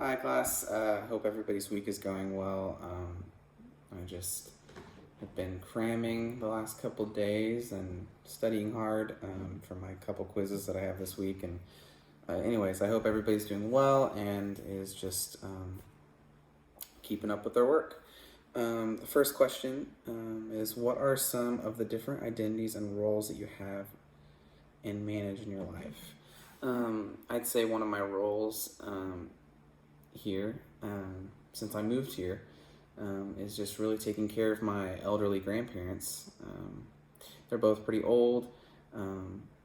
Hi, class. Hope everybody's week is going well. I just have been cramming the last couple days and studying hard for my couple quizzes that I have this week. And, anyways, I hope everybody's doing well and is just keeping up with their work. The first question is: what are some of the different identities and roles that you have and manage in your life? I'd say one of my roles here, since I moved here, is just really taking care of my elderly grandparents. They're both pretty old.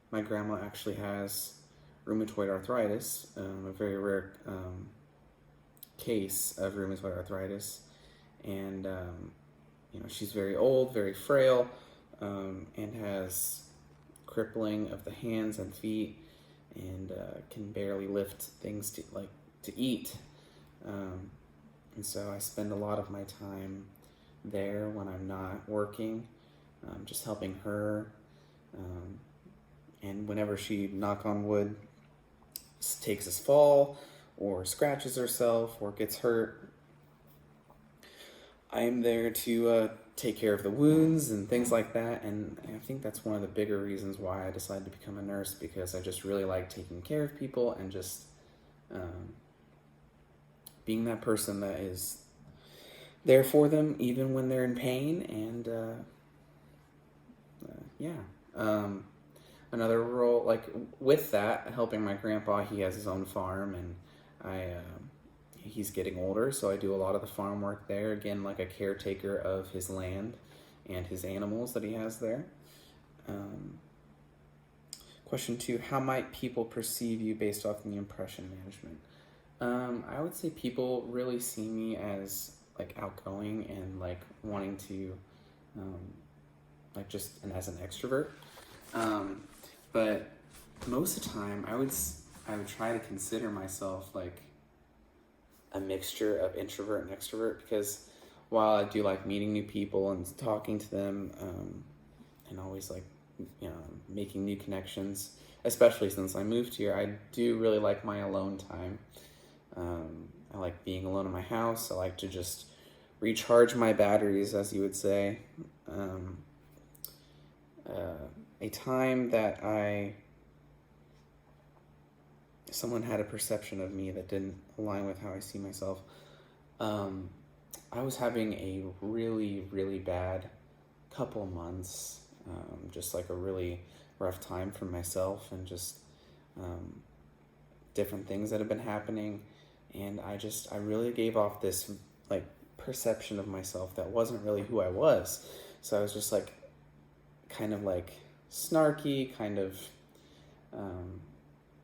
My grandma actually has rheumatoid arthritis, a very rare case of rheumatoid arthritis, and she's very old, very frail, and has crippling of the hands and feet, and can barely lift things to eat. And so I spend a lot of my time there when I'm not working, just helping her. And whenever she, knock on wood, takes a fall or scratches herself or gets hurt, I'm there to take care of the wounds and things like that. And I think that's one of the bigger reasons why I decided to become a nurse, because I just really like taking care of people and just being that person that is there for them even when they're in pain. And another role, like with that, helping my grandpa, he has his own farm, and he's getting older, so I do a lot of the farm work there, again, like a caretaker of his land and his animals that he has there. Question 2, how might people perceive you based off the impression management? I would say people really see me as like outgoing and like wanting to as an extrovert. But most of the time I would try to consider myself like a mixture of introvert and extrovert, because while I do like meeting new people and talking to them, and always like, making new connections, especially since I moved here, I do really like my alone time. I like being alone in my house. I like to just recharge my batteries, as you would say. A time that someone had a perception of me that didn't align with how I see myself. I was having a really, really bad couple months, just like a really rough time for myself, and just different things that have been happening. And I really gave off this like perception of myself that wasn't really who I was. So I was just like kind of like snarky, kind of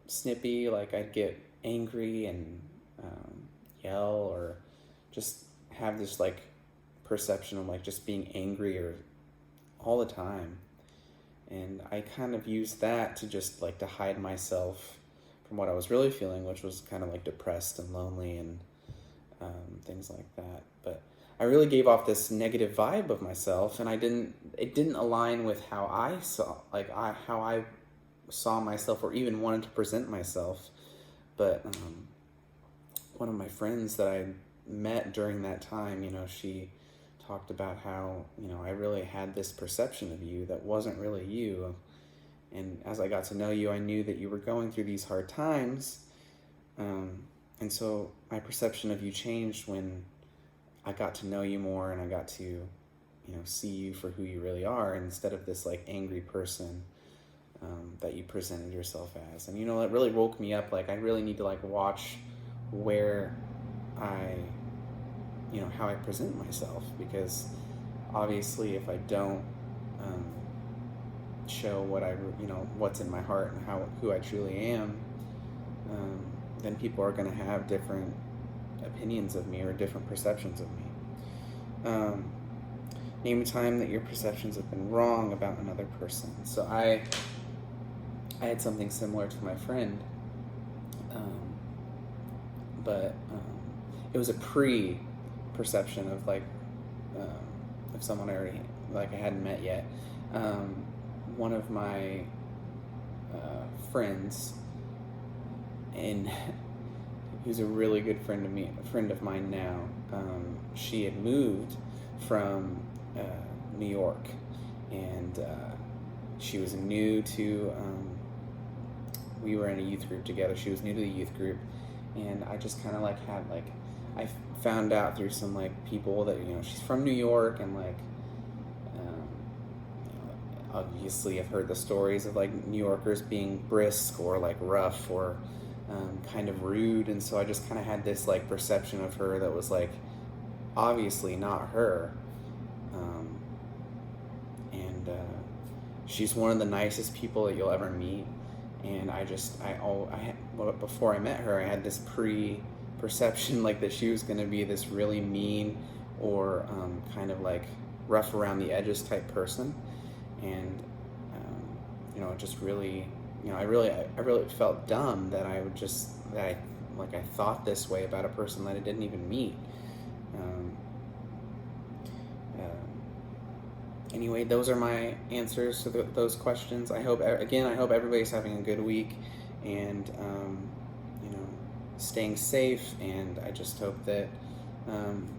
snippy, like I'd get angry and yell, or just have this like perception of like just being angry or all the time. And I kind of used that to just like to hide myself from what I was really feeling, which was kind of like depressed and lonely and things like that. But I really gave off this negative vibe of myself, and it didn't align with how I saw myself, or even wanted to present myself. But one of my friends that I met during that time, she talked about how, I really had this perception of you that wasn't really you. And as I got to know you, I knew that you were going through these hard times. And so my perception of you changed when I got to know you more, and I got to, see you for who you really are, instead of this like angry person that you presented yourself as. And, it really woke me up. Like, I really need to like watch where how I present myself, because obviously if I don't show what's in my heart and who I truly am, then people are going to have different opinions of me or different perceptions of me. Name a time that your perceptions have been wrong about another person. So I had something similar to my friend, but it was a pre-perception of like of someone I hadn't met yet. One of my friends, and who's a really good friend a friend of mine now. She had moved from New York, and she was new to. We were in a youth group together. She was new to the youth group, and I just kind of like had like I found out through some like people that she's from New York, and like obviously I've heard the stories of like New Yorkers being brisk or like rough or kind of rude, and so I just kind of had this like perception of her that was like obviously not her, and she's one of the nicest people that you'll ever meet. And before I met her, I had this perception like that she was going to be this really mean or kind of like rough around the edges type person, and it just really, I really felt dumb that I thought this way about a person that I didn't even meet. Anyway, those are my answers to those questions. I hope everybody's having a good week, and staying safe. And I just hope that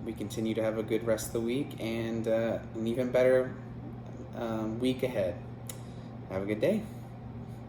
we continue to have a good rest of the week, and an even better week ahead. Have a good day.